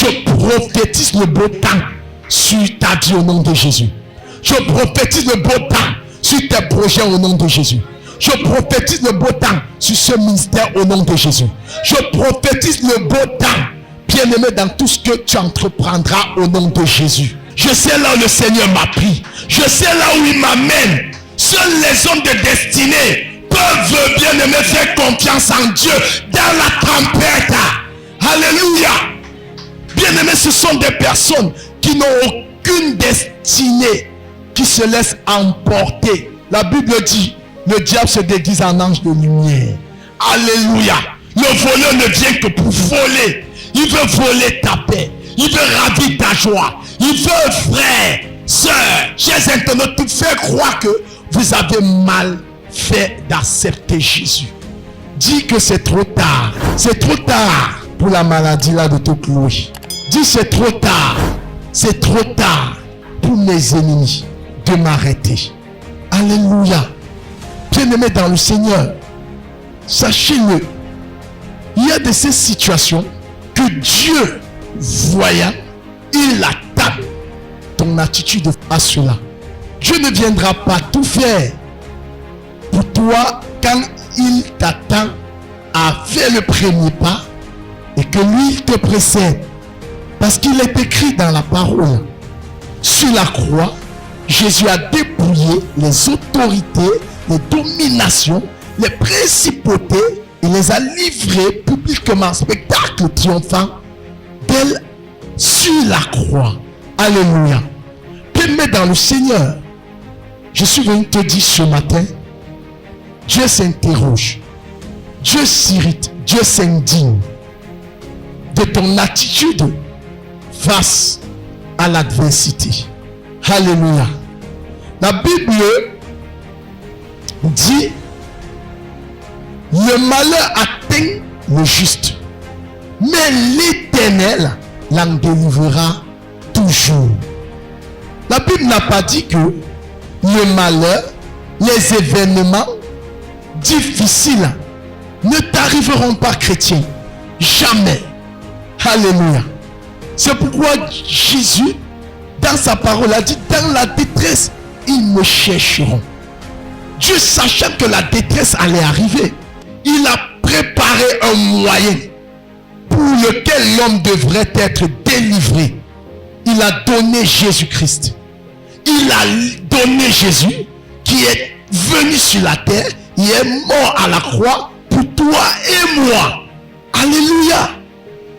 Je prophétise le beau temps sur ta vie au nom de Jésus. Je prophétise le beau temps sur tes projets au nom de Jésus. Je prophétise le beau temps sur ce ministère au nom de Jésus. Je prophétise le beau temps, bien-aimé, dans tout ce que tu entreprendras au nom de Jésus. Je sais là où le Seigneur m'a pris. Je sais là où il m'amène. Seuls les hommes de destinée peuvent, bien-aimé, faire confiance en Dieu dans la tempête. Alléluia. Bien-aimé, ce sont des personnes qui n'ont aucune destinée, qui se laissent emporter. La Bible dit, le diable se déguise en ange de lumière. Alléluia. Le voleur ne vient que pour voler. Il veut voler ta paix. Il veut ravir ta joie. Il veut, frère, sœur, chers internautes, tout faire croire que vous avez mal fait d'accepter Jésus. Dis que c'est trop tard. C'est trop tard pour la maladie là de te clouer. Dis c'est trop tard. C'est trop tard pour mes ennemis de m'arrêter. Alléluia. Bien-aimés dans le Seigneur, sachez-le, il y a de ces situations que Dieu, voyant, il attend ton attitude à cela. Dieu ne viendra pas tout faire pour toi quand il t'attend à faire le premier pas et que lui il te précède. Parce qu'il est écrit dans la parole, sur la croix, Jésus a dépouillé les autorités, les dominations, les principautés, il les a livrées publiquement en spectacle triomphant d'elle sur la croix. Alléluia. Bien-aimé dans le Seigneur, je suis venu te dire ce matin, Dieu s'interroge, Dieu s'irrite, Dieu s'indigne de ton attitude face à l'adversité. Alléluia. La Bible dit, le malheur atteint le juste, mais l'Éternel l'en délivrera toujours. La Bible n'a pas dit que le malheur, les événements difficiles ne t'arriveront pas, chrétien. Jamais. Alléluia. C'est pourquoi Jésus, dans sa parole, a dit, dans la détresse, ils me chercheront. Dieu, sachant que la détresse allait arriver, il a préparé un moyen pour lequel l'homme devrait être délivré. Il a donné Jésus-Christ. Il a donné Jésus qui est venu sur la terre. Il est mort à la croix pour toi et moi. Alléluia.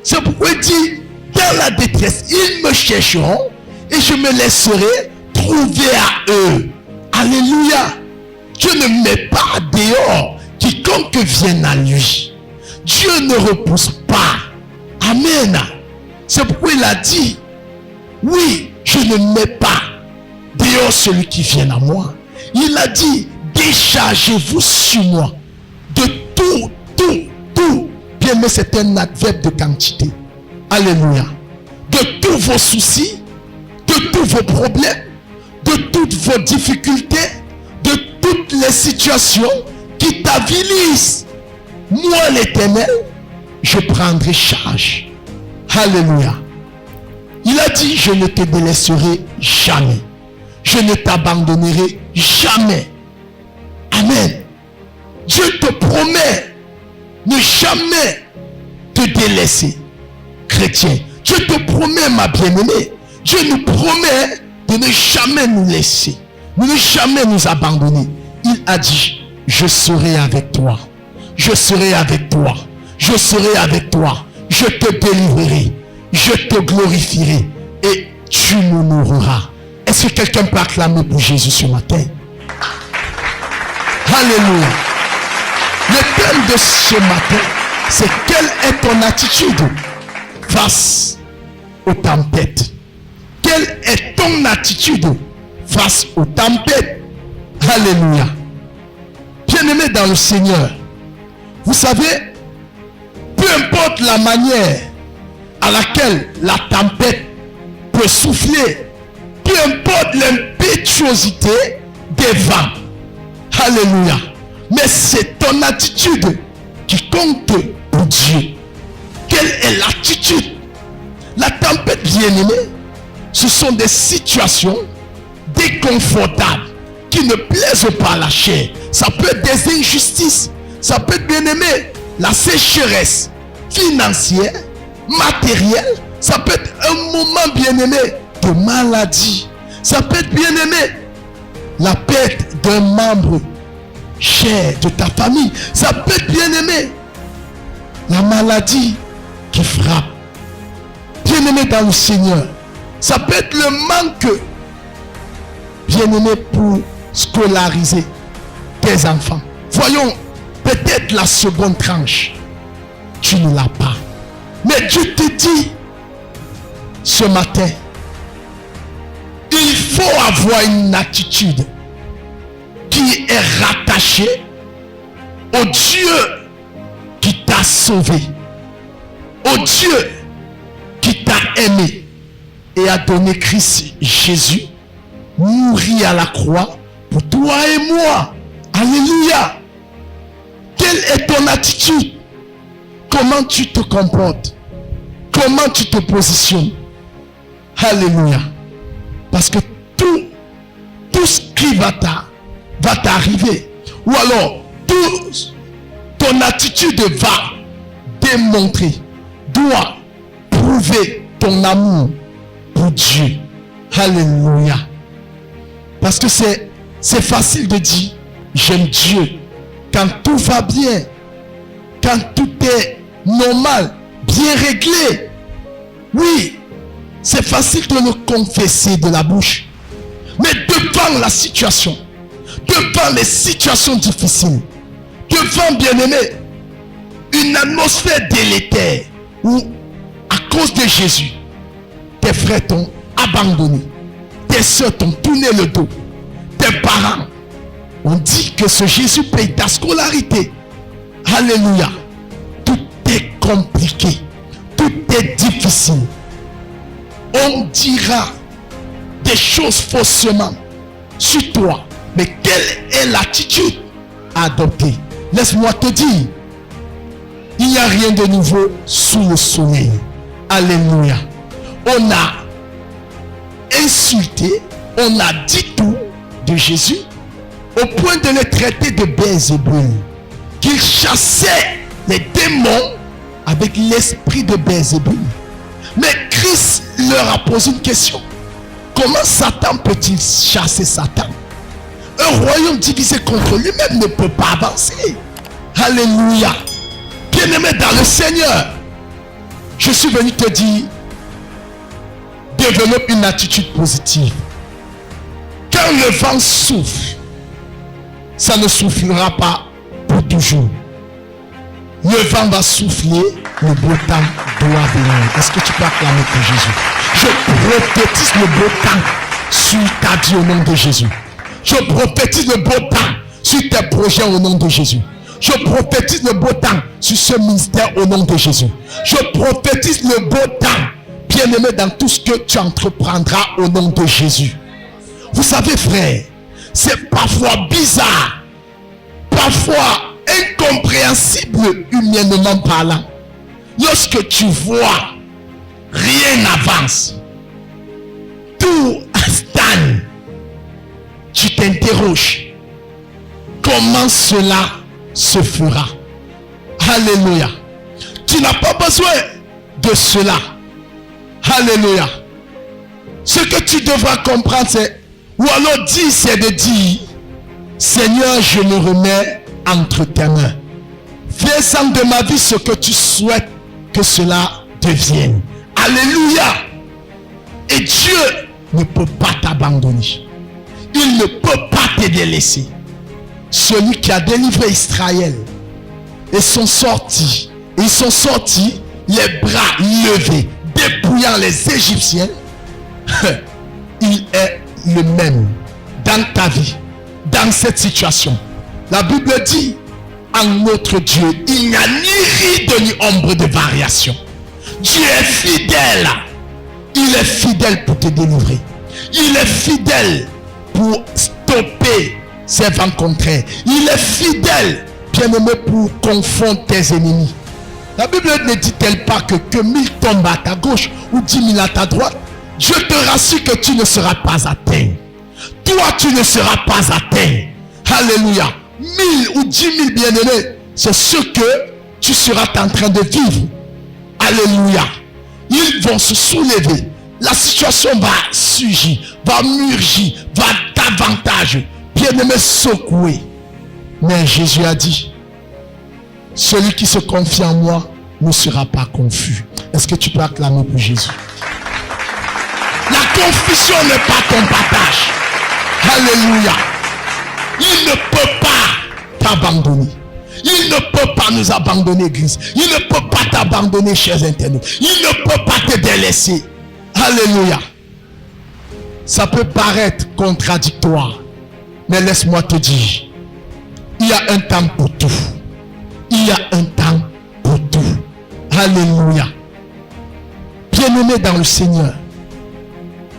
C'est pourquoi il dit, dans la détresse, ils me chercheront et je me laisserai trouver à eux. Alléluia. Dieu ne met pas dehors quiconque vienne à lui. Dieu ne repousse pas. Amen. C'est pourquoi il a dit, oui, je ne mets pas dehors celui qui vient à moi. Il a dit, déchargez-vous sur moi de tout. Bien, mais c'est un adverbe de quantité. Alléluia. De tous vos soucis, de tous vos problèmes, de toutes vos difficultés, de toutes les situations qui t'avilissent. Moi, l'Éternel, je prendrai charge. Alléluia. Il a dit, je ne te délaisserai jamais. Je ne t'abandonnerai jamais. Amen. Dieu te promet ne jamais te délaisser, chrétien. Dieu te promet, ma bien-aimée. Dieu nous promet de ne jamais nous laisser, de ne jamais nous abandonner. Il a dit, je serai avec toi. Je serai avec toi. Je serai avec toi. Je te délivrerai. Je te glorifierai. Et tu m'honoreras. Est-ce que quelqu'un peut acclamer pour Jésus ce matin? Alléluia. Le thème de ce matin, c'est quelle est ton attitude face aux tempêtes? Quelle est ton attitude face aux tempêtes? Alléluia. Bien-aimé dans le Seigneur, vous savez, peu importe la manière à laquelle la tempête peut souffler, peu importe l'impétuosité des vents, alléluia, mais c'est ton attitude qui compte pour Dieu. Quelle est l'attitude? La bien-aimés, ce sont des situations déconfortables qui ne plaisent pas à la chair. Ça peut être des injustices, ça peut être, bien-aimé, la sécheresse financière, matérielle, ça peut être un moment, bien-aimé, de maladie, ça peut être, bien-aimé, la perte d'un membre cher de ta famille, ça peut être, bien-aimé, la maladie qui frappe. Bien-aimé dans le Seigneur, ça peut être le manque, bien-aimé, pour scolariser tes enfants. Voyons, peut-être la seconde tranche, tu ne l'as pas. Mais Dieu te dit ce matin, il faut avoir une attitude qui est rattachée au Dieu qui t'a sauvé, au Dieu qui t'a aimé et a donné Christ Jésus mourir à la croix pour toi et moi. Alléluia. Quelle est ton attitude? Comment tu te comportes? Comment tu te positionnes? Alléluia. Parce que tout ce qui va t'arriver, ou alors ton attitude va démontrer, doit prouver ton amour pour Dieu. Alléluia. Parce que c'est facile de dire j'aime Dieu quand tout va bien, quand tout est normal, bien réglé. Oui, c'est facile de le confesser de la bouche. Mais devant la situation, devant les situations difficiles, devant, bien-aimé, une atmosphère délétère où, à cause de Jésus, tes frères t'ont abandonné, tes soeurs t'ont tourné le dos, tes parents ont dit que ce Jésus paye ta scolarité. Alléluia. Tout est compliqué, tout est difficile. On dira des choses faussement sur toi. Mais quelle est l'attitude à adopter? Laisse-moi te dire, il n'y a rien de nouveau sous le soleil. Alléluia. On a insulté, on a dit tout de Jésus au point de le traiter de Béelzébul, qu'il chassait les démons avec l'esprit de Béelzébul. Mais Christ leur a posé une question. Comment Satan peut-il chasser Satan? Un royaume divisé contre lui-même ne peut pas avancer. Alléluia. Bien-aimé dans le Seigneur, je suis venu te dire, développe une attitude positive. Quand le vent souffle, ça ne soufflera pas pour toujours. Le vent va souffler, le beau temps doit venir. Est-ce que tu peux acclamer pour Jésus? Je prophétise le beau temps sur ta vie au nom de Jésus. Je prophétise le beau temps sur tes projets au nom de Jésus. Je prophétise le beau temps sur ce ministère au nom de Jésus. Je prophétise le beau temps, bien-aimé, dans tout ce que tu entreprendras au nom de Jésus. Vous savez, frère, c'est parfois bizarre, parfois incompréhensible humainement parlant. Lorsque tu vois, rien n'avance, tout stagne, tu t'interroges, comment cela se fera? Alléluia. Tu n'as pas besoin de cela. Alléluia. Ce que tu devras comprendre, c'est, ou alors dire, c'est de dire, Seigneur, je me remets entre tes mains. Fais-en de ma vie ce que tu souhaites que cela devienne. Alléluia. Et Dieu ne peut pas t'abandonner. Il ne peut pas te délaisser. Celui qui a délivré Israël, ils sont sortis les bras levés, dépouillant les Égyptiens. Il est le même dans ta vie, dans cette situation. La Bible dit, en notre Dieu, il n'y a ni ride ni ombre de variation. Dieu est fidèle. Il est fidèle pour te délivrer. Il est fidèle pour stopper ses vents contraires. Il est fidèle, bien-aimé, pour confondre tes ennemis. La Bible ne dit-elle pas que 1000 tombent à ta gauche ou 10 000 à ta droite? Je te rassure que tu ne seras pas atteint. Toi, tu ne seras pas atteint. Alléluia. 1000 ou 10 000 bien-aimés, c'est ce que tu seras en train de vivre. Alléluia. Ils vont se soulever. La situation va surgir, va mûrir, va davantage, bien-aimé, secouer. Mais Jésus a dit, celui qui se confie en moi ne sera pas confus. Est-ce que tu peux acclamer pour Jésus? La confusion n'est pas ton partage. Alléluia. Il ne peut pas t'abandonner. Il ne peut pas nous abandonner, Église. Il ne peut pas t'abandonner, chers internautes. Il ne peut pas te délaisser. Alléluia. Ça peut paraître contradictoire, mais laisse-moi te dire, il y a un temps pour tout. Il y a un temps pour tout. Alléluia. Bien-aimé dans le Seigneur,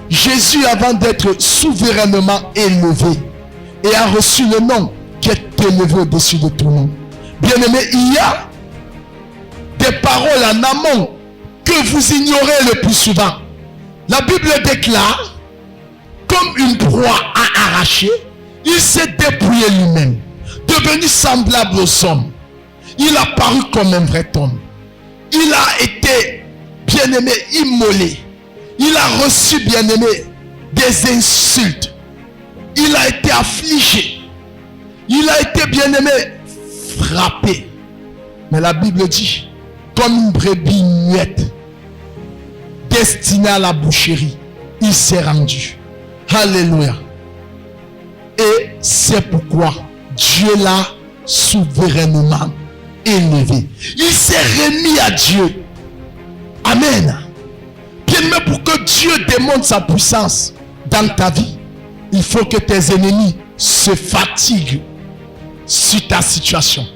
Jésus, avant d'être souverainement élevé, et a reçu le nom qui est élevé au-dessus de tout nom. Bien-aimé, il y a des paroles en amont que vous ignorez le plus souvent. La Bible déclare, comme une proie à arracher, il s'est dépouillé lui-même, devenu semblable aux hommes. Il a paru comme un vrai homme. Il a été, bien-aimé, immolé. Il a reçu, bien-aimé, des insultes. Il a été affligé. Il a été, bien-aimé, frappé. Mais la Bible dit, comme une brebis muette, destinée à la boucherie, il s'est rendu. Alléluia. Et c'est pourquoi Dieu l'a souverainement élevé. Il s'est remis à Dieu. Amen. Bien, mais pour que Dieu démontre sa puissance dans ta vie, il faut que tes ennemis se fatiguent sur ta situation,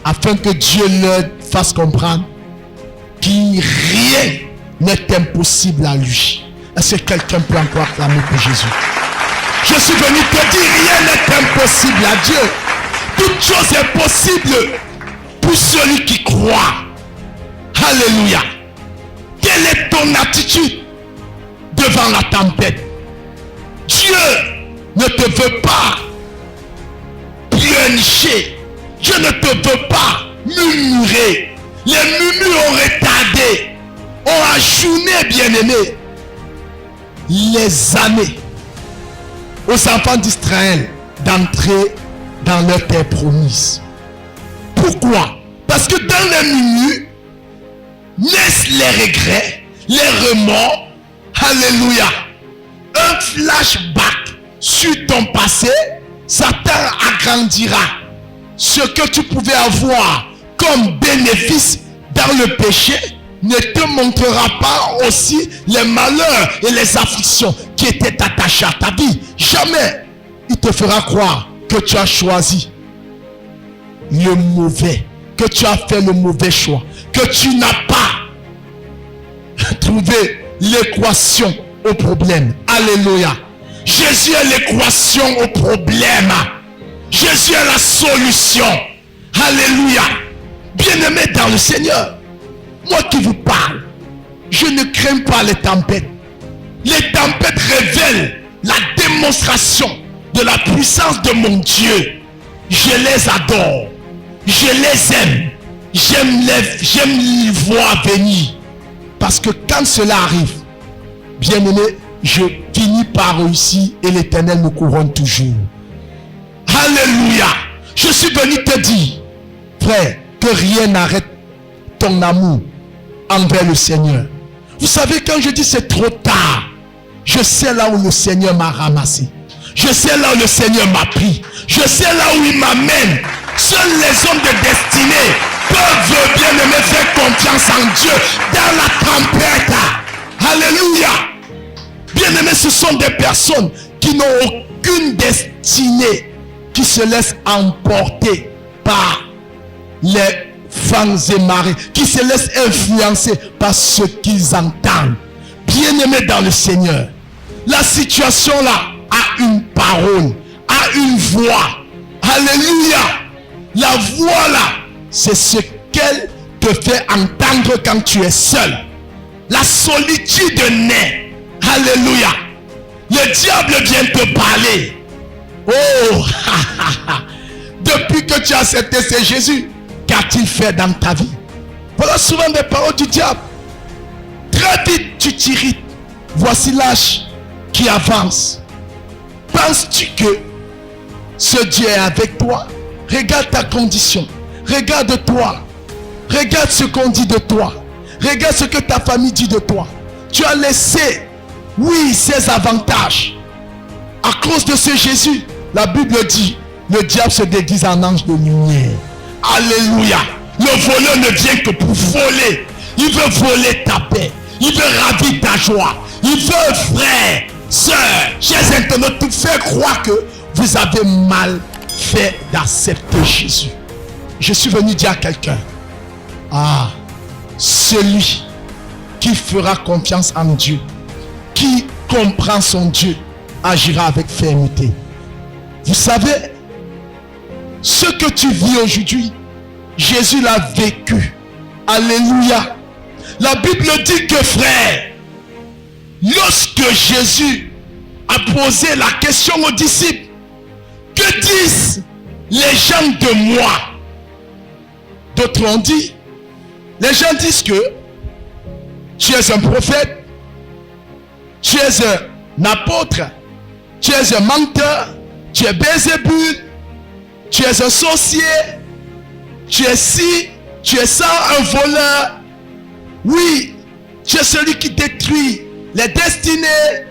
afin que Dieu leur fasse comprendre que rien n'est impossible à lui. Est-ce que quelqu'un peut encore acclamer pour Jésus? Je suis venu te dire, rien n'est impossible à Dieu. Toute chose est possible pour celui qui croit. Alléluia. Quelle est ton attitude devant la tempête? Dieu ne te veut pas pleurnicher. Dieu ne te veut pas murmurer. Les murmures ont retardé, ont ajourné, bien-aimés, les années aux enfants d'Israël d'entrer dans leur terre promise. Pourquoi? Parce que dans les murmures naissent les regrets, les remords. Alléluia. Un flashback sur ton passé, Satan agrandira ce que tu pouvais avoir comme bénéfice dans le péché, ne te montrera pas aussi les malheurs et les afflictions qui étaient attachés à ta vie. Jamais il te fera croire que tu as choisi le mauvais, que tu as fait le mauvais choix, que tu n'as pas trouvé l'équation au problème. Alléluia. Jésus est l'équation au problème. Jésus est la solution. Alléluia. Bien-aimé dans le Seigneur, moi qui vous parle, je ne crains pas les tempêtes. Les tempêtes révèlent la démonstration de la puissance de mon Dieu. Je les adore. Je les aime. J'aime les voir venir. Parce que quand cela arrive, bien-aimé, je finis par réussir et l'Éternel me couronne toujours. Alléluia. Je suis venu te dire, frère, que rien n'arrête ton amour envers le Seigneur. Vous savez, quand je dis c'est trop tard, je sais là où le Seigneur m'a ramassé. Je sais là où le Seigneur m'a pris. Je sais là où il m'amène. Seuls les hommes de destinée peuvent, bien-aimés, faire confiance en Dieu dans la tempête. Alléluia. Bien-aimés, ce sont des personnes qui n'ont aucune destinée, qui se laissent emporter par les vents et marées, qui se laissent influencer par ce qu'ils entendent. Bien-aimés dans le Seigneur, la situation là a une parole, a une voix. Alléluia. La voix là, c'est ce qu'elle te te fait entendre quand tu es seul. La solitude naît. Alléluia. Le diable vient te parler. Oh, depuis que tu as accepté ce Jésus, qu'a-t-il fait dans ta vie? Voilà souvent des paroles du diable. Très vite, tu t'irrites. Voici l'âge qui avance. Penses-tu que ce Dieu est avec toi? Regarde ta condition. Regarde-toi. Regarde ce qu'on dit de toi. Regarde ce que ta famille dit de toi. Tu as laissé, oui, ses avantages. À cause de ce Jésus, la Bible dit, le diable se déguise en ange de lumière. Alléluia. Le voleur ne vient que pour voler. Il veut voler ta paix. Il veut ravir ta joie. Il veut, frère, sœur, chers internautes, tout faire croire que vous avez mal fait d'accepter Jésus. Je suis venu dire à quelqu'un, ah, celui qui fera confiance en Dieu, qui comprend son Dieu, agira avec fermeté. Vous savez, ce que tu vis aujourd'hui, Jésus l'a vécu. Alléluia. La Bible dit que, frère, lorsque Jésus a posé la question aux disciples, que disent les gens de moi? D'autres ont dit, les gens disent que tu es un prophète, tu es un apôtre, tu es un menteur, tu es Bézébul, tu es un sorcier, tu es ci, tu es ça, un voleur. Oui, tu es celui qui détruit les destinées,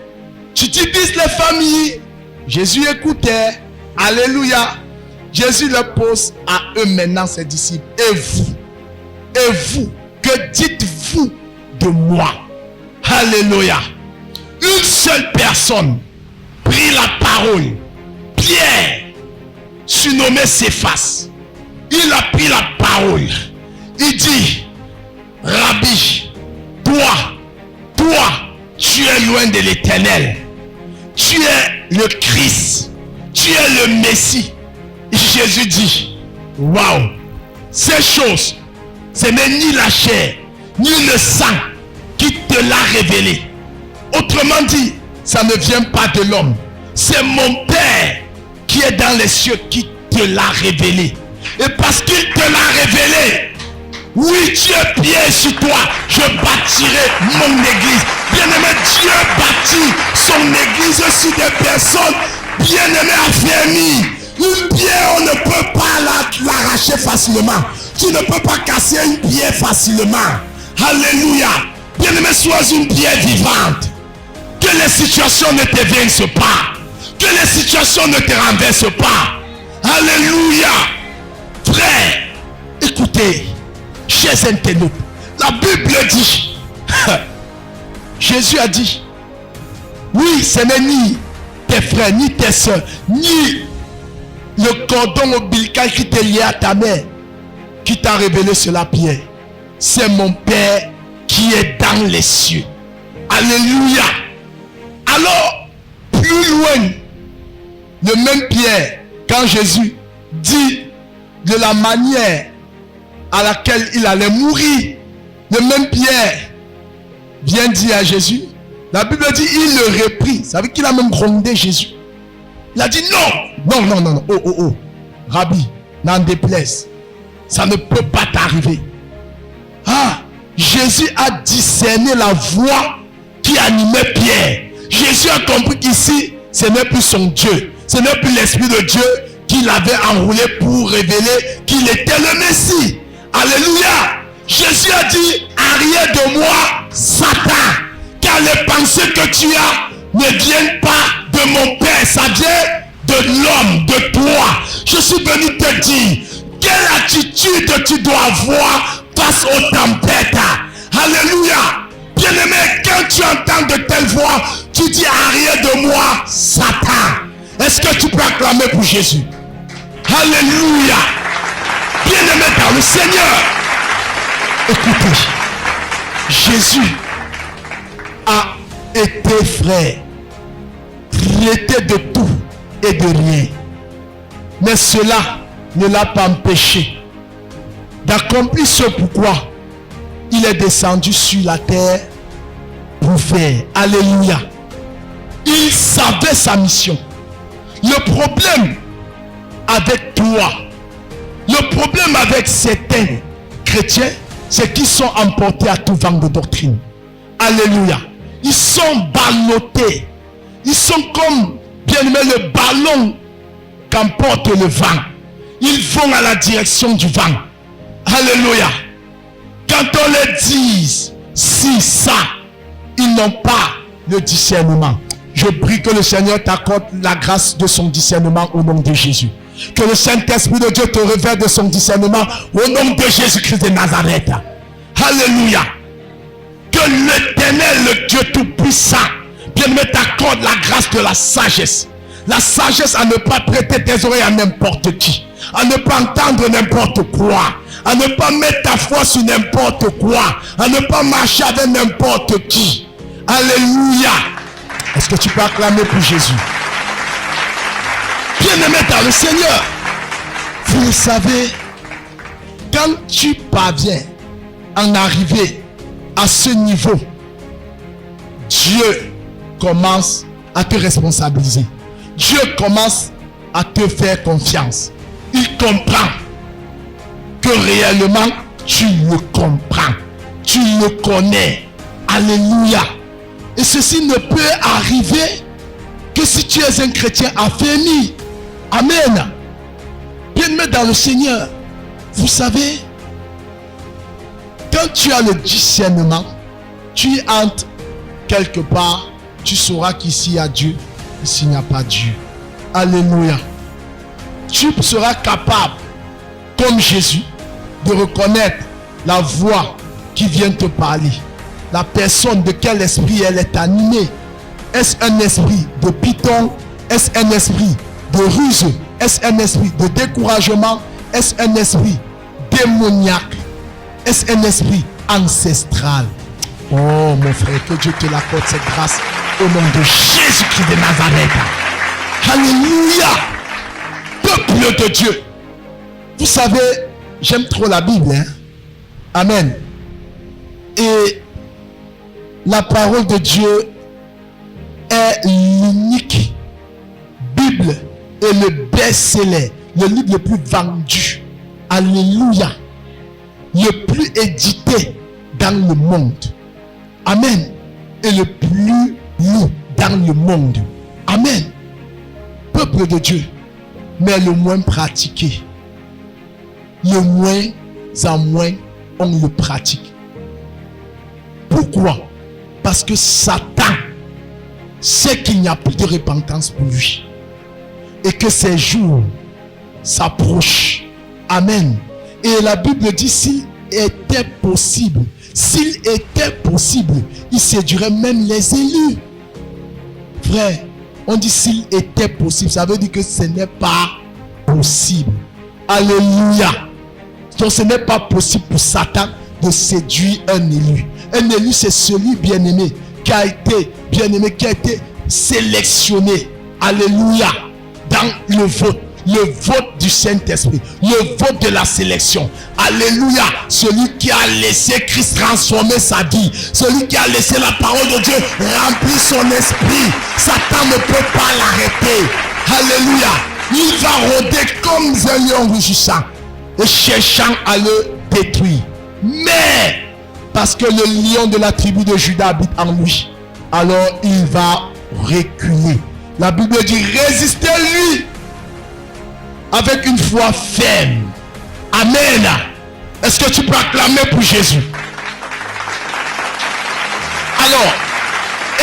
tu divises les familles. Jésus écoutait. Alléluia. Jésus leur pose à eux maintenant, ses disciples. Et vous, que dites-vous de moi? Alléluia. Une seule personne prit la parole. Pierre, surnommé Céphas, il a pris la parole. Il dit, Rabbi, toi, tu es loin de l'Éternel. Tu es le Christ. Tu es le Messie. Jésus dit, waouh, ces choses, ce n'est ni la chair, ni le sang qui te l'a révélé. Autrement dit, ça ne vient pas de l'homme. C'est mon Père qui est dans les cieux qui te l'a révélé. Et parce qu'il te l'a révélé, oui, Dieu Pierre sur toi, je bâtirai mon église. Bien-aimé, Dieu bâtit son église sur des personnes bien-aimées affermies. Une pierre, on ne peut pas l'arracher facilement. Tu ne peux pas casser une pierre facilement. Alléluia. Bien-aimé, sois une pierre vivante. Que les situations ne te viennent pas. Que les situations ne te renversent pas. Alléluia. Frère, écoutez, chers internautes, la Bible dit, Jésus a dit, oui, ce n'est ni tes frères, ni tes soeurs, ni le cordon ombilical qui t'est lié à ta mère, qui t'a révélé sur la pierre. C'est mon Père qui est dans les cieux. Alléluia. Alors, plus loin, le même Pierre, quand Jésus dit de la manière à laquelle il allait mourir, le même Pierre vient dire à Jésus, la Bible dit, il le reprit. Ça veut dire qu'il a même grondé Jésus. Il a dit non. Oh. Rabbi, n'en déplaise. Ça ne peut pas t'arriver. Ah, Jésus a discerné la voix qui animait Pierre. Jésus a compris qu'ici, ce n'est plus son Dieu. Ce n'est plus l'Esprit de Dieu qui l'avait enroulé pour révéler qu'il était le Messie. Alléluia. Jésus a dit, arrière de moi, Satan. Car les pensées que tu as ne viennent pas de mon Père. Ça vient de l'homme, de toi. Je suis venu te dire, quelle attitude tu dois avoir face aux tempêtes. Alléluia. Bien-aimé, quand tu entends de telles voix, tu dis, arrière de moi, Satan. Est-ce que tu peux acclamer pour Jésus? Alléluia. Bien-aimé dans le Seigneur, écoutez, Jésus a été frère, traité de tout et de rien. Mais cela ne l'a pas empêché d'accomplir ce pourquoi il est descendu sur la terre pour faire. Alléluia. Il savait sa mission. Le problème avec toi, le problème avec certains chrétiens, c'est qu'ils sont emportés à tout vent de doctrine. Alléluia. Ils sont ballottés. Ils sont comme, bien aimé, le ballon qu'emporte le vent. Ils vont à la direction du vent. Alléluia. Quand on leur dit si ça, ils n'ont pas le discernement. Je prie que le Seigneur t'accorde la grâce de son discernement au nom de Jésus. Que le Saint-Esprit de Dieu te revêt de son discernement au nom de Jésus-Christ de Nazareth. Alléluia. Que l'Éternel, le Dieu Tout-Puissant, bien-aimé, t'accorde la grâce de la sagesse. La sagesse à ne pas prêter tes oreilles à n'importe qui. À ne pas entendre n'importe quoi. À ne pas mettre ta foi sur n'importe quoi. À ne pas marcher avec n'importe qui. Alléluia. Est-ce que tu peux acclamer pour Jésus? Bien-aimé dans le Seigneur, vous le savez, quand tu parviens à en arriver à ce niveau, Dieu commence à te responsabiliser. Dieu commence à te faire confiance. Il comprend que réellement tu le comprends. Tu le connais. Alléluia. Et ceci ne peut arriver que si tu es un chrétien affermi. Amen. Bien-aimé dans le Seigneur, vous savez, quand tu as le discernement, tu entres quelque part, tu sauras qu'ici il y a Dieu, ici il n'y a pas Dieu. Alléluia. Tu seras capable, comme Jésus, de reconnaître la voix qui vient te parler. La personne de quel esprit elle est animée. Est-ce un esprit de python? Est-ce un esprit de ruse? Est-ce un esprit de découragement? Est-ce un esprit démoniaque? Est-ce un esprit ancestral? Oh mon frère, que Dieu te l'accorde cette grâce au nom de Jésus-Christ de Nazareth. Alléluia. Peuple de Dieu. Vous savez, j'aime trop la Bible. Hein? Amen. Et la parole de Dieu est l'unique Bible et le best-seller, le livre le plus vendu. Alléluia. Le plus édité dans le monde. Amen. Et le plus lu dans le monde. Amen. Peuple de Dieu, mais le moins pratiqué. Le moins en moins on le pratique. Pourquoi? Parce que Satan sait qu'il n'y a plus de repentance pour lui. Et que ces jours s'approchent. Amen. Et la Bible dit, s'il était possible, il séduirait même les élus. Frère, on dit s'il était possible, ça veut dire que ce n'est pas possible. Alléluia. Donc ce n'est pas possible pour Satan de séduire un élu. Un élu, c'est celui bien-aimé qui a été bien-aimé, qui a été sélectionné. Alléluia. Dans le vote du Saint-Esprit, le vote de la sélection. Alléluia. Celui qui a laissé Christ transformer sa vie, celui qui a laissé la parole de Dieu remplir son esprit. Satan ne peut pas l'arrêter. Alléluia. Il va rôder comme un lion rugissant et cherchant à le détruire. Mais parce que le lion de la tribu de Juda habite en lui, alors il va reculer. La Bible dit, résistez-lui avec une foi ferme. Amen. Est-ce que tu peux acclamer pour Jésus? Alors,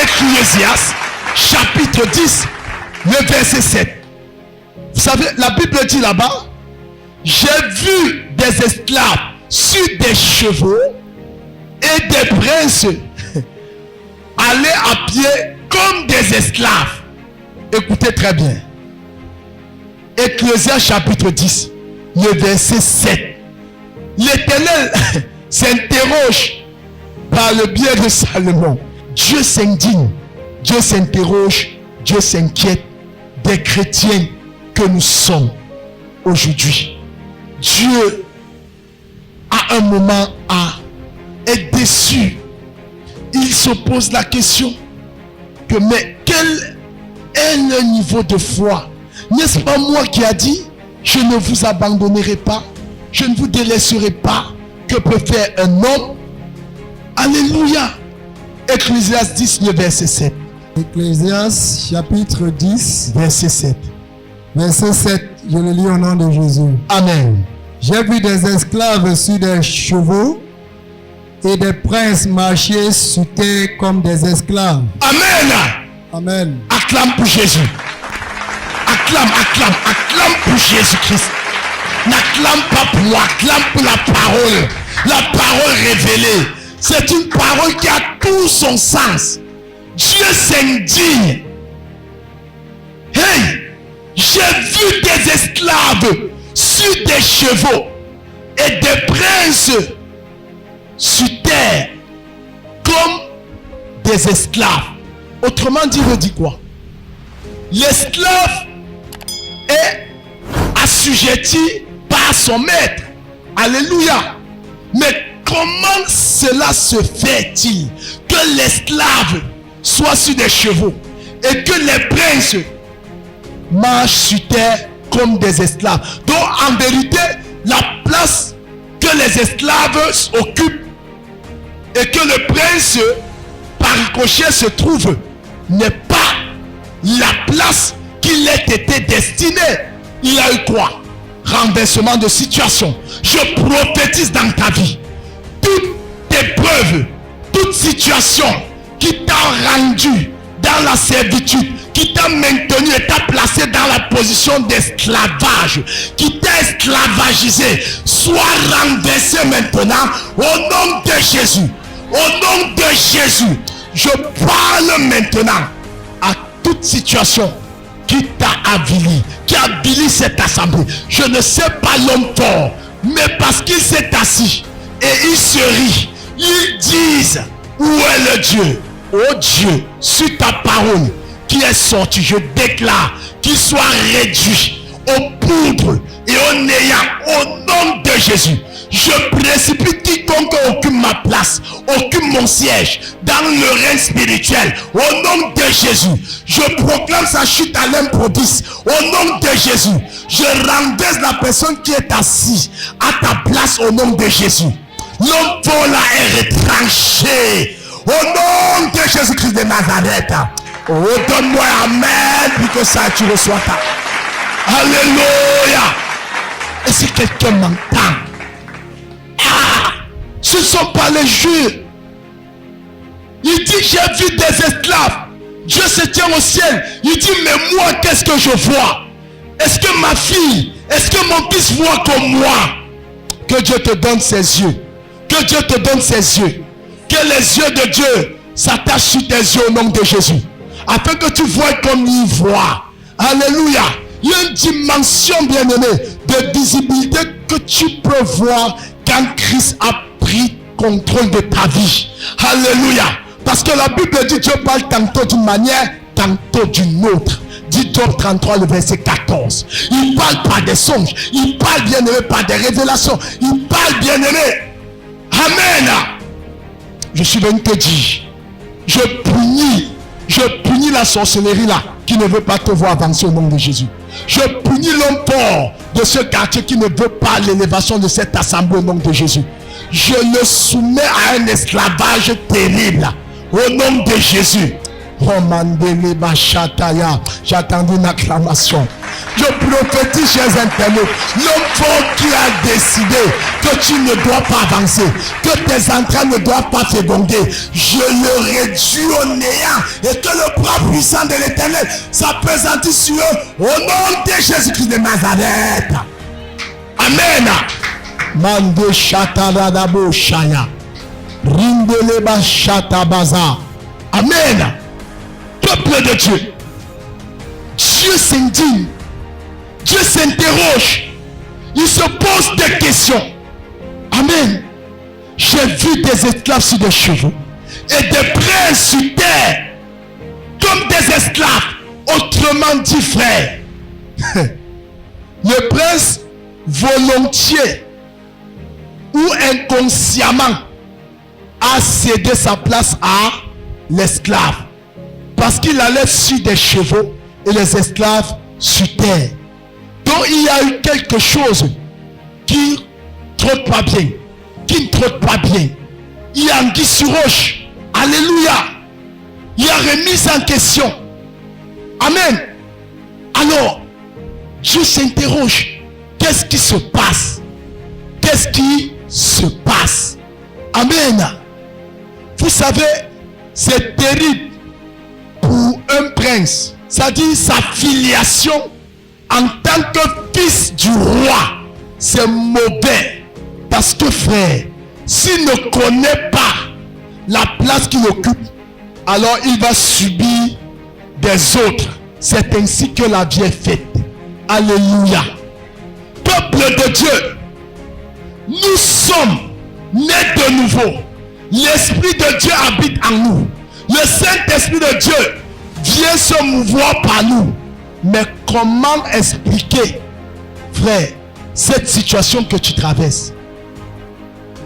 Ecclésiaste, chapitre 10, le verset 7. Vous savez, la Bible dit là-bas, j'ai vu des esclaves sur des chevaux et des princes aller à pied comme des esclaves. Écoutez très bien. Ecclésiaste chapitre 10, le verset 7. L'Éternel s'interroge par le biais de Salomon. Dieu s'indigne, Dieu s'interroge, Dieu s'inquiète des chrétiens que nous sommes aujourd'hui. Dieu à un moment est déçu. Il se pose la question que mais quel est le niveau de foi? N'est-ce pas moi qui a dit je ne vous abandonnerai pas, je ne vous délaisserai pas? Que peut faire un homme? Alléluia. Ecclésiaste 10, le verset 7. Ecclésiaste chapitre 10, verset 7. Verset 7, je le lis au nom de Jésus. Amen. J'ai vu des esclaves sur des chevaux et des princes marcher sur terre comme des esclaves. Amen. Amen. Acclame pour Jésus. Acclame pour Jésus-Christ. N'acclame pas pour moi, acclame pour la parole révélée. C'est une parole qui a tout son sens. Dieu s'indigne. Hey, j'ai vu des esclaves sur des chevaux et des princes sur terre comme des esclaves. Autrement dit, il dit quoi? L'esclave est assujetti par son maître. Alléluia. Mais comment cela se fait-il que l'esclave soit sur des chevaux et que les princes marchent sur terre comme des esclaves? Donc en vérité, la place que les esclaves occupent et que le prince par ricochet se trouve n'est pas la place qu'il ait été destiné. Il a eu quoi? Renversement de situation. Je prophétise dans ta vie. Toute épreuve, toute situation qui t'a rendu dans la servitude, qui t'a maintenu et t'a placé dans la position d'esclavage, qui t'a esclavagisé, soit renversé maintenant au nom de Jésus. Au nom de Jésus, je parle maintenant à toute situation qui t'a avili, qui avili cette assemblée. Je ne sais pas l'homme fort, mais parce qu'il s'est assis et il se rit, ils disent: où est le Dieu? Oh Dieu, sur ta parole qui est sortie, je déclare qu'il soit réduit aux poudres et aux néants au nom de Jésus. Je précipite quiconque occupe ma place, occupe mon siège dans le règne spirituel au nom de Jésus. Je proclame sa chute à l'improdis au nom de Jésus. Je renverse la personne qui est assise à ta place au nom de Jésus. L'homme fort là est retranché au nom de Jésus-Christ de Nazareth. Oh, donne-moi amen, puis que ça tu reçois ta. Alléluia. Et si quelqu'un m'entend, ce ne sont pas les Juifs. Il dit: j'ai vu des esclaves. Dieu se tient au ciel. Il dit: mais moi, qu'est-ce que je vois? Est-ce que ma fille, est-ce que mon fils voit comme moi? Que Dieu te donne ses yeux. Que Dieu te donne ses yeux. Que les yeux de Dieu s'attachent sur tes yeux au nom de Jésus. Afin que tu vois comme il voit. Alléluia. Il y a une dimension, bien-aimée, de visibilité que tu peux voir quand Christ a pris contrôle de ta vie. Alléluia. Parce que la Bible dit: Dieu parle tantôt d'une manière, tantôt d'une autre. Dit Job 33, le verset 14. Il parle par des songes. Il parle, bien-aimé, par des révélations. Il parle, bien-aimé. Amen. Je suis venu te dire, je punis la sorcellerie là qui ne veut pas te voir avancer au nom de Jésus. Je punis l'homme fort de ce quartier qui ne veut pas l'élévation de cette assemblée au nom de Jésus. Je le soumets à un esclavage terrible au nom de Jésus. J'attendais une acclamation. Je prophétise, chers internautes, l'homme fort qui a décidé que tu ne dois pas avancer, que tes entrailles ne doivent pas féconder, je le réduis au néant et que le bras puissant de l'Éternel s'appesantisse sur eux au nom de Jésus-Christ de Nazareth. Amen. Mande chataradabo shaya. Rindeleba chatabaza. Amen. Peuple de Dieu, Dieu s'indigne, Dieu s'interroge, il se pose des questions. Amen. J'ai vu des esclaves sur des chevaux et des princes sur terre comme des esclaves. Autrement dit, frère, le prince volontiers ou inconsciemment a cédé sa place à l'esclave. Parce qu'il allait sur des chevaux et les esclaves sur terre. Donc il y a eu quelque chose qui ne trotte pas bien. Qui ne trotte pas bien. Il y a anguille sur roche. Alléluia. Il y a remise en question. Amen. Alors, je s'interroge. Qu'est-ce qui se passe? Qu'est-ce qui se passe? Amen. Vous savez, c'est terrible pour un prince. C'est-à-dire sa filiation en tant que fils du roi. C'est mauvais. Parce que frère, s'il ne connaît pas la place qu'il occupe, alors il va subir des autres. C'est ainsi que la vie est faite. Alléluia. Peuple de Dieu, nous sommes nés de nouveau. L'Esprit de Dieu habite en nous. Le Saint-Esprit de Dieu vient se mouvoir par nous. Mais comment expliquer, frère, cette situation que tu traverses?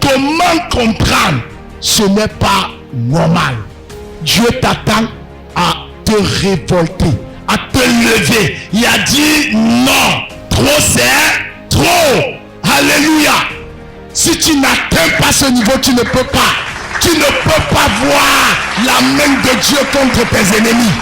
Comment comprendre? Ce n'est pas normal. Dieu t'attend à te révolter, à te lever. Il a dit non. Trop c'est trop. Alléluia. Si tu n'atteins pas ce niveau, tu ne peux pas. Tu ne peux pas voir la main de Dieu contre tes ennemis.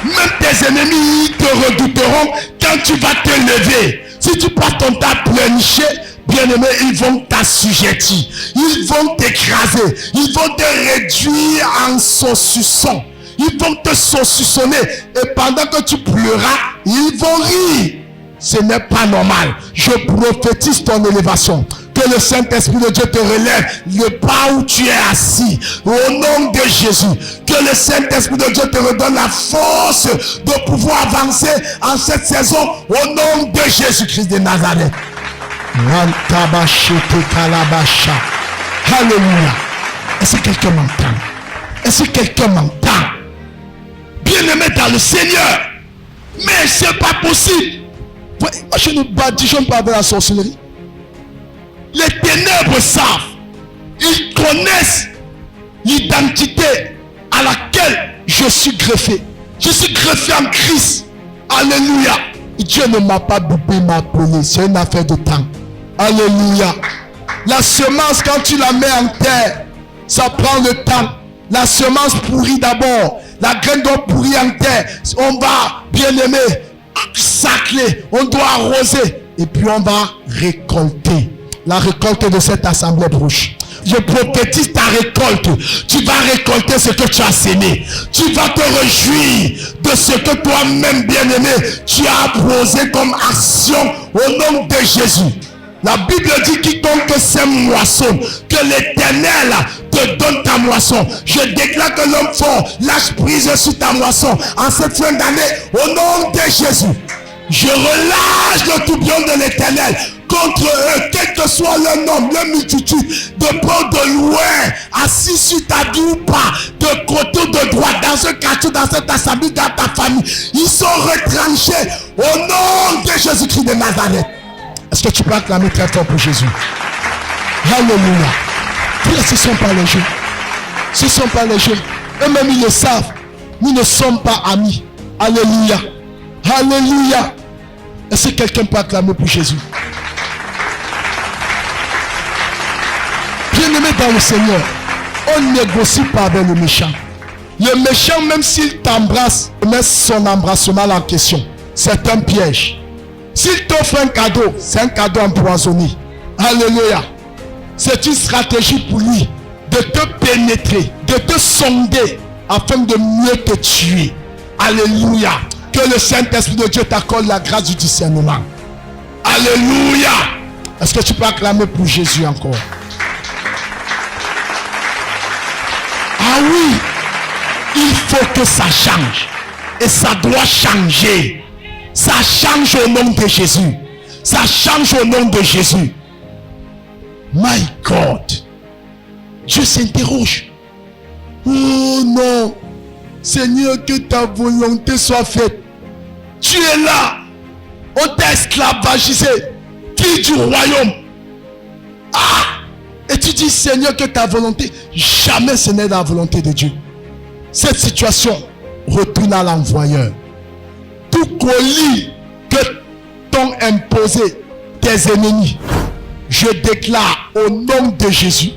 Même tes ennemis ils te redouteront quand tu vas te lever. Si tu passes ton temps à pleurnicher, bien-aimé, ils vont t'assujettir. Ils vont t'écraser. Ils vont te réduire en saucisson. Ils vont te saucissonner. Et pendant que tu pleuras, ils vont rire. Ce n'est pas normal. Je prophétise ton élévation. Que le Saint-Esprit de Dieu te relève le pas où tu es assis. Au nom de Jésus. Que le Saint-Esprit de Dieu te redonne la force de pouvoir avancer en cette saison. Au nom de Jésus-Christ de Nazareth. Alléluia. Est-ce que quelqu'un m'entend? Est-ce que quelqu'un m'entend? Bien-aimé dans le Seigneur. Mais c'est pas possible. Moi je ne badigeonne pas avec la sorcellerie. Les ténèbres savent. Ils connaissent l'identité à laquelle je suis greffé. Je suis greffé en Christ. Alléluia. Dieu ne m'a pas boubé, m'a appelé. C'est une affaire de temps. Alléluia. La semence, quand tu la mets en terre, ça prend le temps. La semence pourrit d'abord. La graine doit pourrir en terre. On va, bien aimé, sacler. On doit arroser. Et puis on va récolter. La récolte de cette assemblée proche. Je prophétise ta récolte. Tu vas récolter ce que tu as sémé. Tu vas te réjouir de ce que toi-même, bien-aimé, tu as posé comme action au nom de Jésus. La Bible dit quiconque sème moisson, que l'Éternel te donne ta moisson. Je déclare que l'homme fort lâche prise sur ta moisson en cette fin d'année au nom de Jésus. Je relâche le tourbillon de l'Éternel contre eux, quel que soit leur nombre, leur multitude, de près de loin, assis sur ta vie ou pas, de côté ou de droite, dans ce quartier, dans cette assemblée, dans ta famille, ils sont retranchés au nom de Jésus-Christ de Nazareth. Est-ce que tu peux acclamer très fort pour Jésus? Alléluia. Frère, ce ne sont pas les jeux. Ce ne sont pas les jeux. Eux-mêmes, ils le savent. Nous ne sommes pas amis. Alléluia. Alléluia. Est-ce que quelqu'un peut acclamer pour Jésus? Bien-aimé dans le Seigneur, on ne négocie pas avec le méchant. Le méchant, même s'il t'embrasse, met son embrassement en question. C'est un piège. S'il t'offre un cadeau, c'est un cadeau empoisonné. Alléluia. C'est une stratégie pour lui de te pénétrer, de te sonder afin de mieux te tuer. Alléluia. Que le Saint-Esprit de Dieu t'accorde la grâce du discernement. Alléluia. Est-ce que tu peux acclamer pour Jésus encore? Ah oui, il faut que ça change. Et ça doit changer. Ça change au nom de Jésus. Ça change au nom de Jésus. My God. Dieu s'interroge. Oh non. Seigneur, que ta volonté soit faite. Tu es là. On t'a esclavagisé. Fille du royaume. Ah, Et tu dis, Seigneur, que ta volonté, jamais ce n'est la volonté de Dieu. Cette situation, retourne à l'envoyeur. Tout colis que t'ont imposé tes ennemis, je déclare au nom de Jésus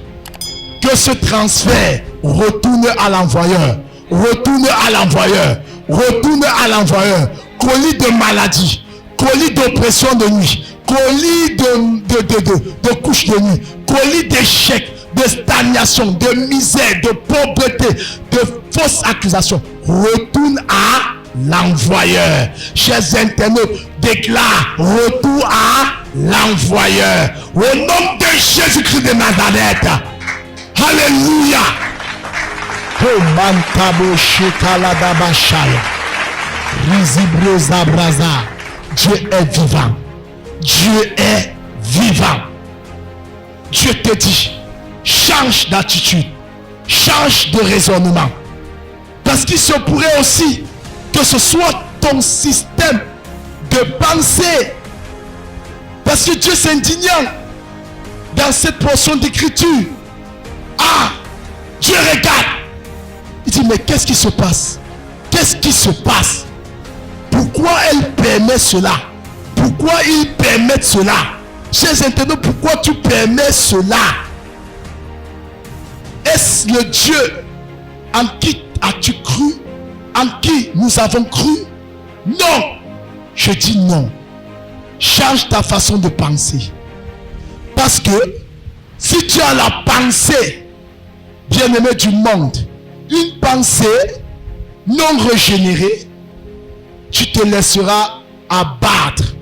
que ce transfert retourne à l'envoyeur. Retourne à l'envoyeur. Retourne à l'envoyeur. Colis de maladie, colis d'oppression de nuit, colis de couches de nuit, colis d'échec, de stagnation, de misère, de pauvreté, de fausses accusations. Retourne à l'envoyeur. Chers internautes, déclare retour à l'envoyeur. Au nom de Jésus-Christ de Nazareth. Alléluia. Oh mantabo shikalada bashaya. Rizibroza braza. Dieu est vivant. Dieu est vivant. Dieu te dit, change d'attitude, change de raisonnement. Parce qu'il se pourrait aussi que ce soit ton système de pensée. Parce que Dieu s'indignant dans cette portion d'écriture. Ah, Dieu regarde. Il dit, mais qu'est-ce qui se passe? Qu'est-ce qui se passe? Pourquoi elle permet cela? Pourquoi il permet cela? Chers internautes, pourquoi tu permets cela? Est-ce le Dieu en qui as-tu cru? En qui nous avons cru? Non. Je dis non. Change ta façon de penser. Parce que si tu as la pensée, bien-aimé du monde, une pensée non régénérée, tu te laisseras abattre,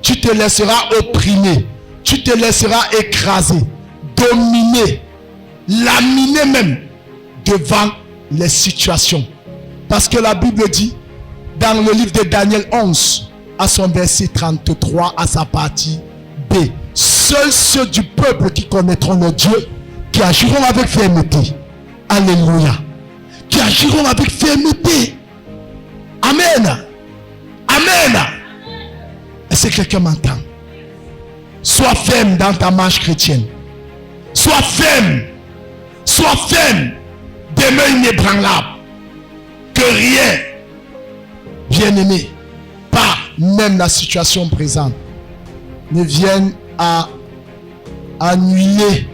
tu te laisseras opprimer, tu te laisseras écraser, dominer, laminer même devant les situations. Parce que la Bible dit dans le livre de Daniel 11 à son verset 33 à sa partie B, seuls ceux du peuple qui connaîtront le Dieu, qui agiront avec fermeté, alléluia, qui agiront avec fermeté, amen, amen. Est-ce que quelqu'un m'entend? Sois ferme dans ta marche chrétienne, sois ferme, demeure inébranlable, que rien, bien-aimé, pas même la situation présente, ne vienne à annuler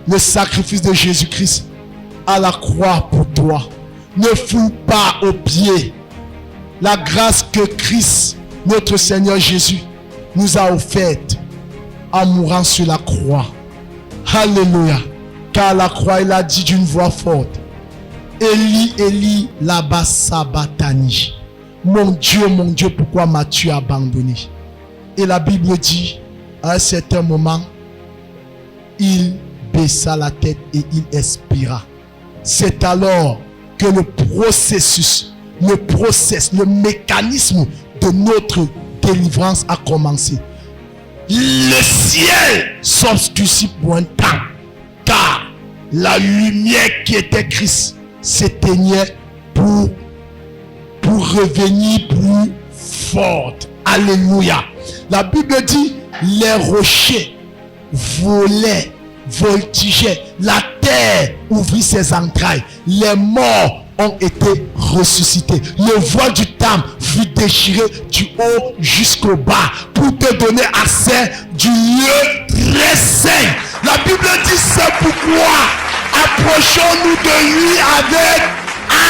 le sacrifice de Jésus-Christ à la croix pour toi. Ne fous pas aux pieds la grâce que Christ, notre Seigneur Jésus, nous a offerte en mourant sur la croix. Alléluia. Car à la croix, il a dit d'une voix forte, Élie, Élie, lama sabachthani. Mon Dieu, pourquoi m'as-tu abandonné? Et la Bible dit, à un certain moment, il baissa la tête et il expira. C'est alors que le processus, le mécanisme de notre délivrance a commencé. Le ciel s'obscurcit pour un temps, car la lumière qui était Christ s'éteignait pour revenir plus forte. Alléluia. La Bible dit, les rochers volaient, voltigeaient, la terre ouvrit ses entrailles, les morts ont été ressuscités. Le voile du temple fut déchiré du haut jusqu'au bas pour te donner accès du lieu très saint. La Bible dit, c'est pourquoi approchons-nous de lui avec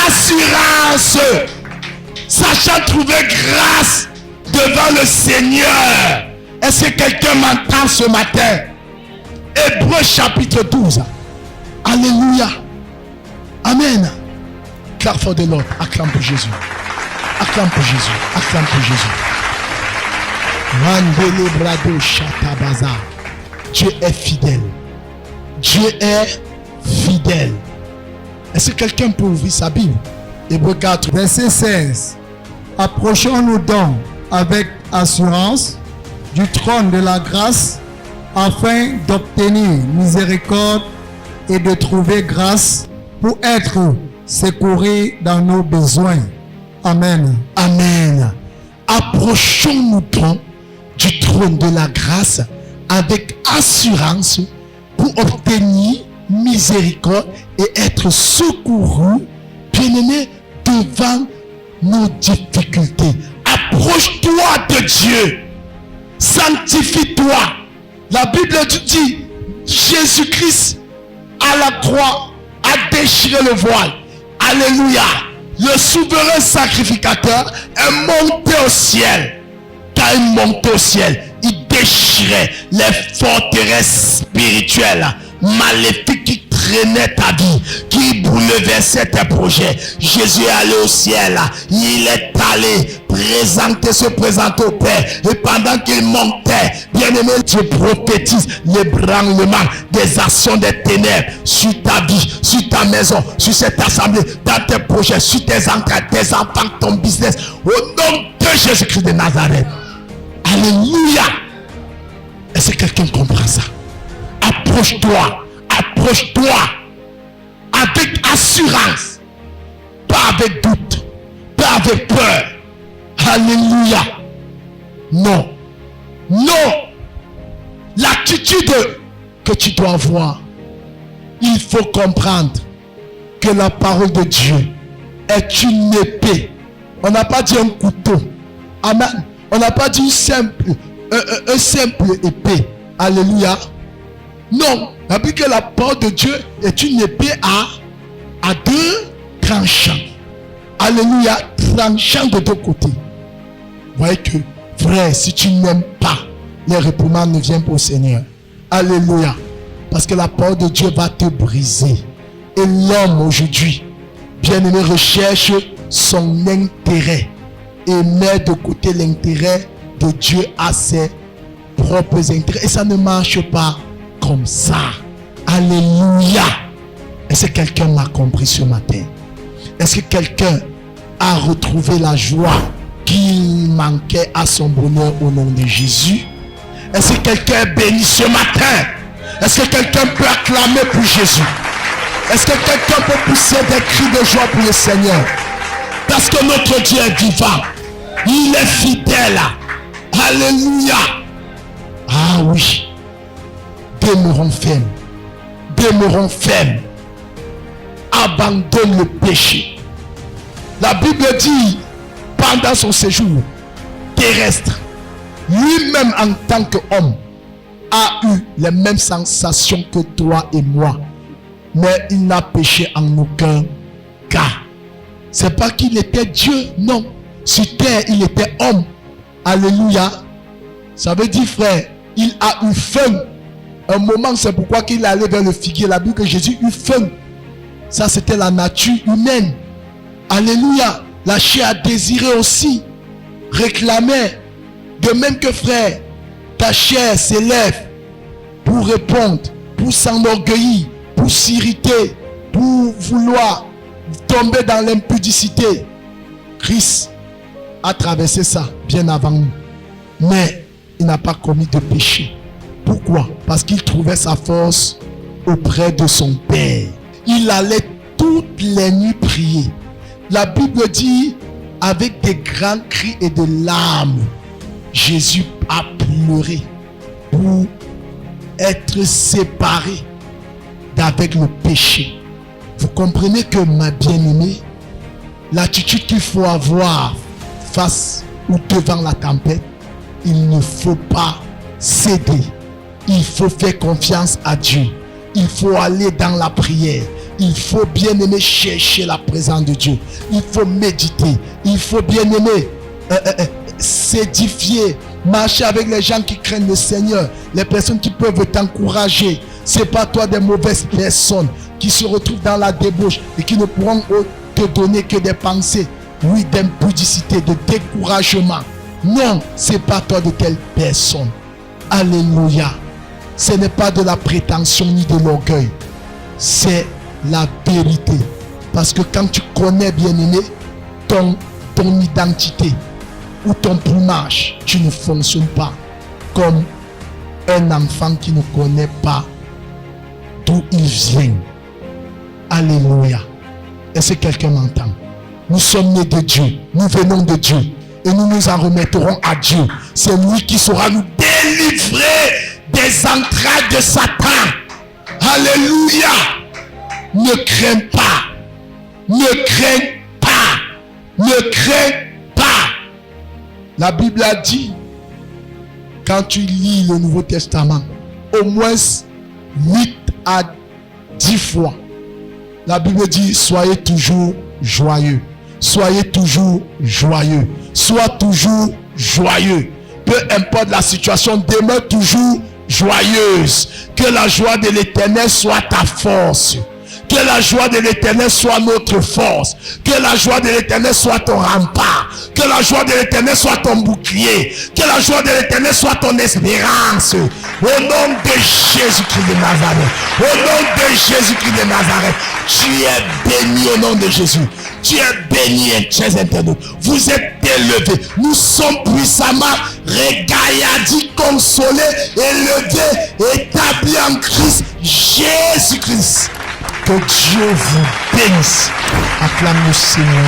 assurance, sachant trouver grâce devant le Seigneur. Est-ce que quelqu'un m'entend ce matin? Hébreux chapitre 12. Alléluia. Amen. Acclame for the Lord. Acclame pour Jésus. Acclame pour Jésus. Acclame pour Jésus. Mandele brado shatabaza. Dieu est fidèle. Dieu est fidèle. Est-ce que quelqu'un peut ouvrir sa Bible? Hébreux 4. Verset 16. Approchons-nous donc avec assurance du trône de la grâce afin d'obtenir miséricorde et de trouver grâce pour être secourus dans nos besoins. Amen. Amen. Approchons-nous donc du trône de la grâce avec assurance pour pour obtenir miséricorde et être secouru, bien-aimé, devant nos difficultés. Approche-toi de Dieu. Sanctifie-toi. La Bible dit, Jésus-Christ à la croix a déchiré le voile. Alléluia. Le souverain sacrificateur est monté au ciel. Quand il montait au ciel, il déchirait les forteresses spirituelles maléfiques qui traînaient ta vie, qui bouleversaient tes projets. Jésus est allé au ciel. Il est allé se présenter au Père. Et pendant qu'il montait, bien-aimé, Dieu prophétise l'ébranlement des actions des ténèbres sur ta vie, sur ta maison, sur cette assemblée, dans tes projets, sur tes entrées, tes enfants, ton business. Au nom de Jésus-Christ de Nazareth. Alléluia. Est-ce que quelqu'un comprend ça? Approche-toi. Approche-toi avec assurance, pas avec doute, pas avec peur. Alléluia. Non. Non. L'attitude que tu dois avoir, il faut comprendre que la parole de Dieu est une épée. On n'a pas dit un couteau. Amen. On n'a pas dit un simple épée. Alléluia. Non. On dit que la parole de Dieu est une épée à deux tranchants. Alléluia. Tranchant de deux côtés. Vous voyez que, frère, si tu n'aimes pas, les réprimandes ne viennent pas au Seigneur. Alléluia. Parce que la parole de Dieu va te briser. Et l'homme aujourd'hui, bien-aimé, recherche son intérêt et met de côté l'intérêt de Dieu à ses propres intérêts. Et ça ne marche pas comme ça. Alléluia. Est-ce que quelqu'un m'a compris ce matin? Est-ce que quelqu'un a retrouvé la joie qu'il manquait à son bonheur au nom de Jésus? Est-ce que quelqu'un est béni ce matin? Est-ce que quelqu'un peut acclamer pour Jésus? Est-ce que quelqu'un peut pousser des cris de joie pour le Seigneur? Parce que notre Dieu est vivant. Il est fidèle. Alléluia. Ah oui. Demeurons fermes. Demeurons fermes. Abandonne le péché. La Bible dit, pendant son séjour terrestre, lui-même en tant qu'homme a eu les mêmes sensations que toi et moi. Mais il n'a péché en aucun cas. C'est pas qu'il était Dieu, non. Sur terre, il était homme. Alléluia. Ça veut dire, frère, il a eu faim. Un moment, c'est pourquoi qu'il allait vers le figuier. La Bible que Jésus eut faim. Ça, c'était la nature humaine. Alléluia. La chair a désiré aussi, réclamait. De même que, frère, ta chair s'élève pour répondre, pour s'enorgueillir, pour s'irriter, pour vouloir tomber dans l'impudicité. Christ a traversé ça bien avant nous. Mais il n'a pas commis de péché. Pourquoi? Parce qu'il trouvait sa force auprès de son Père. Il allait toutes les nuits prier. La Bible dit, avec des grands cris et de larmes, Jésus a pleuré pour être séparé d'avec le péché. Vous comprenez que, ma bien-aimée, l'attitude qu'il faut avoir face ou devant la tempête, il ne faut pas céder. Il faut faire confiance à Dieu. Il faut aller dans la prière. Il faut bien aimer chercher la présence de Dieu. Il faut méditer. Il faut bien aimer s'édifier. Marcher avec les gens qui craignent le Seigneur. Les personnes qui peuvent t'encourager. Ce n'est pas toi des mauvaises personnes qui se retrouvent dans la débauche et qui ne pourront te donner que des pensées, oui, d'impudicité, de découragement. Non, ce n'est pas toi de telle personne. Alléluia. Ce n'est pas de la prétention ni de l'orgueil. C'est la vérité. Parce que quand tu connais, bien-aimé, ton identité ou ton plumage, tu ne fonctionnes pas comme un enfant qui ne connaît pas d'où il vient. Alléluia. Est-ce que quelqu'un m'entend? Nous sommes nés de Dieu. Nous venons de Dieu. Et nous nous en remettrons à Dieu. C'est lui qui saura nous délivrer des entrailles de Satan. Alléluia. Ne crains pas. Ne crains pas. Ne crains pas. La Bible a dit, quand tu lis le Nouveau Testament, au moins 8 à 10 fois, la Bible dit, soyez toujours joyeux. Soyez toujours joyeux. Sois toujours joyeux. Peu importe la situation, demeure toujours joyeuse. Que la joie de l'Éternel soit ta force. Que la joie de l'Éternel soit notre force. Que la joie de l'Éternel soit ton rempart. Que la joie de l'Éternel soit ton bouclier. Que la joie de l'Éternel soit ton espérance. Au nom de Jésus-Christ de Nazareth. Au nom de Jésus-Christ de Nazareth. Tu es béni au nom de Jésus. Tu es béni, chers internautes. Vous êtes élevés. Nous sommes puissamment régailladis, consolés, élevés, établis en Christ Jésus-Christ. Que Dieu vous bénisse. Acclame le Seigneur.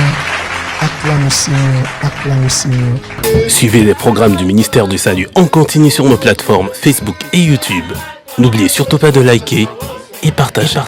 Acclame le Seigneur. Acclame le Seigneur. Suivez les programmes du ministère du Salut en continu sur nos plateformes Facebook et YouTube. N'oubliez surtout pas de liker et partager.